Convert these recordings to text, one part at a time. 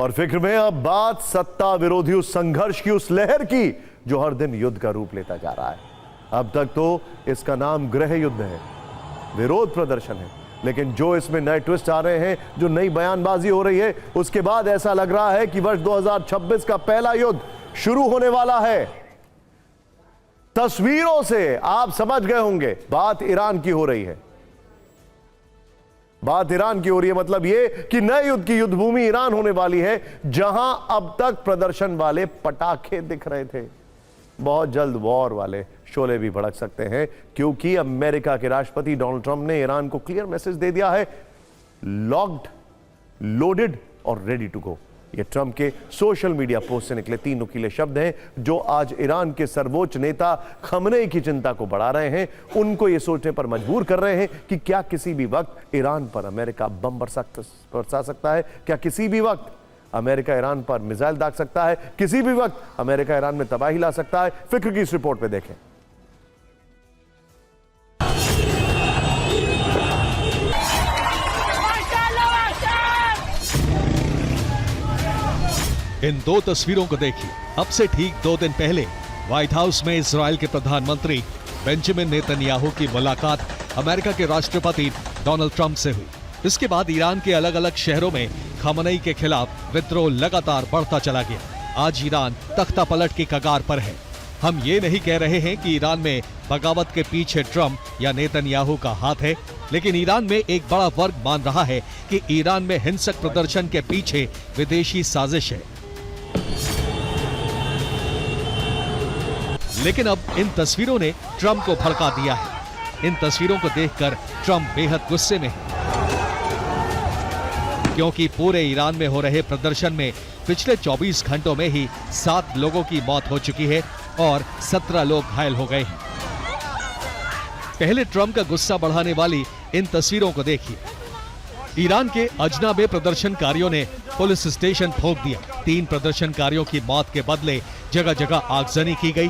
और फिक्र में अब बात सत्ता विरोधी उस संघर्ष की, उस लहर की जो हर दिन युद्ध का रूप लेता जा रहा है। अब तक तो इसका नाम गृह युद्ध है, विरोध प्रदर्शन है, लेकिन जो इसमें नए ट्विस्ट आ रहे हैं, जो नई बयानबाजी हो रही है, उसके बाद ऐसा लग रहा है कि वर्ष 2026 का पहला युद्ध शुरू होने वाला है। तस्वीरों से आप समझ गए होंगे बात ईरान की हो रही है। बात ईरान की हो रही है, मतलब यह कि नए युद्ध की युद्ध भूमि ईरान होने वाली है, जहां अब तक प्रदर्शन वाले पटाखे दिख रहे थे। बहुत जल्द वॉर वाले शोले भी भड़क सकते हैं, क्योंकि अमेरिका के राष्ट्रपति डोनाल्ड ट्रंप ने ईरान को क्लियर मैसेज दे दिया है, लॉक्ड, लोडेड और रेडी टू गो। ये ट्रंप के सोशल मीडिया पोस्ट से निकले 3 नुकीले शब्द हैं, जो आज ईरान के सर्वोच्च नेता खमनेई की चिंता को बढ़ा रहे हैं। उनको ये सोचने पर मजबूर कर रहे हैं कि क्या किसी भी वक्त ईरान पर अमेरिका बम बरसा सकता है, क्या किसी भी वक्त अमेरिका ईरान पर मिसाइल दाग सकता है, किसी भी वक्त अमेरिका ईरान में तबाही ला सकता है। फिक्र की इस रिपोर्ट पे देखें। इन 2 तस्वीरों को देखिए। अब से ठीक 2 दिन पहले व्हाइट हाउस में इजराइल के प्रधानमंत्री बेंजामिन नेतन्याहू की मुलाकात अमेरिका के राष्ट्रपति डोनाल्ड ट्रंप से हुई। इसके बाद ईरान के अलग अलग शहरों में खमनेई के खिलाफ विद्रोह लगातार बढ़ता चला गया। आज ईरान तख्ता पलट की कगार पर है। हम ये नहीं कह रहे हैं कि ईरान में बगावत के पीछे ट्रंप या नेतन्याहू का हाथ है, लेकिन ईरान में एक बड़ा वर्ग मान रहा है कि ईरान में हिंसक प्रदर्शन के पीछे विदेशी साजिश है। लेकिन अब इन तस्वीरों ने ट्रंप को भड़का दिया है। इन तस्वीरों को देखकर ट्रंप बेहद गुस्से में है, क्योंकि पूरे ईरान में हो रहे प्रदर्शन में पिछले 24 घंटों में ही 7 लोगों की मौत हो चुकी है और 17 लोग घायल हो गए हैं। पहले ट्रंप का गुस्सा बढ़ाने वाली इन तस्वीरों को देखिए। ईरान के अजनाबे प्रदर्शनकारियों ने पुलिस स्टेशन फूंक दिया। 3 प्रदर्शनकारियों की मौत के बदले जगह जगह आगजनी की गई।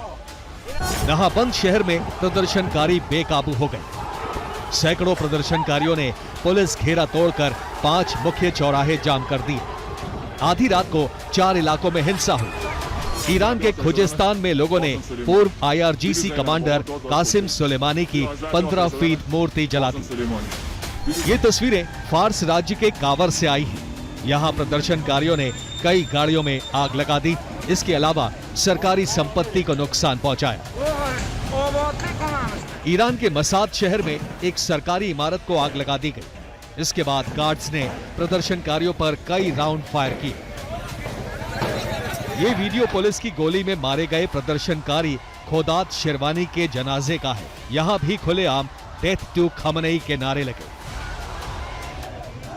नहाबंद शहर में प्रदर्शनकारी बेकाबू हो गए। सैकड़ों प्रदर्शनकारियों ने पुलिस घेरा तोड़कर 5 मुख्य चौराहे जाम कर दिए। आधी रात को 4 इलाकों में हिंसा हुई। ईरान के खुजेस्तान में लोगों ने पूर्व IRGC कमांडर कासिम सुलेमानी की 15 फीट मूर्ति जला दी। ये तस्वीरें फार्स राज्य के कावर से आई हैं। यहाँ प्रदर्शनकारियों ने कई गाड़ियों में आग लगा दी। इसके अलावा सरकारी संपत्ति को नुकसान पहुंचाया। ईरान के मसाद शहर में एक सरकारी इमारत को आग लगा दी गई। इसके बाद गार्ड्स ने प्रदर्शनकारियों पर कई राउंड फायर किए। ये वीडियो पुलिस की गोली में मारे गए प्रदर्शनकारी खोदात शेरवानी के जनाजे का है। यहाँ भी खुलेआम डेथ टू खमनेई के नारे लगे।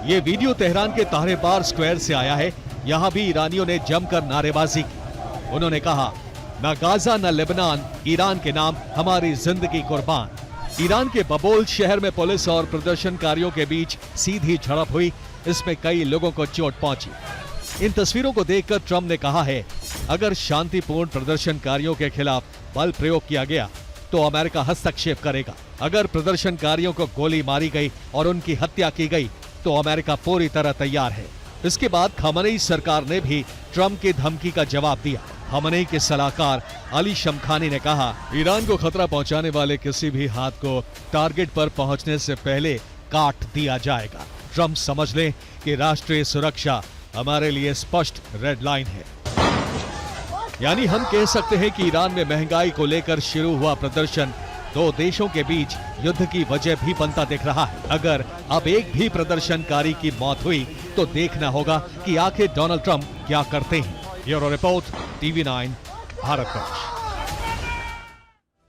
ये वीडियो तेहरान के ताहरीर स्क्वायर से आया है। यहाँ भी ईरानियों ने जमकर नारेबाजी की। उन्होंने कहा, न गाजा न लेबनान, ईरान के नाम हमारी जिंदगी कुर्बान। ईरान के बबोल शहर में पुलिस और प्रदर्शनकारियों के बीच सीधी झड़प हुई। इसमें कई लोगों को चोट पहुंची। इन तस्वीरों को देखकर ट्रंप ने कहा है, अगर शांतिपूर्ण प्रदर्शनकारियों के खिलाफ बल प्रयोग किया गया तो अमेरिका हस्तक्षेप करेगा। अगर प्रदर्शनकारियों को गोली मारी गई और उनकी हत्या की गई तो अमेरिका पूरी तरह तैयार है। इसके बाद खमनेई सरकार ने भी ट्रंप की धमकी का जवाब दिया। खमनेई के सलाहकार अली शमखानी ने कहा, ईरान को खतरा पहुंचाने वाले किसी भी हाथ को टारगेट पर पहुंचने से पहले काट दिया जाएगा। ट्रंप समझ लें कि राष्ट्रीय सुरक्षा हमारे लिए स्पष्ट रेड लाइन है। यानी हम कह सकते हैं कि ईरान में महंगाई को लेकर शुरू हुआ प्रदर्शन 2 देशों के बीच युद्ध की वजह भी बनता दिख रहा है। अगर अब एक भी प्रदर्शनकारी की मौत हुई तो देखना होगा कि आखिर डोनाल्ड ट्रंप क्या करते हैं। Bureau report, TV9, Bharatvarsh.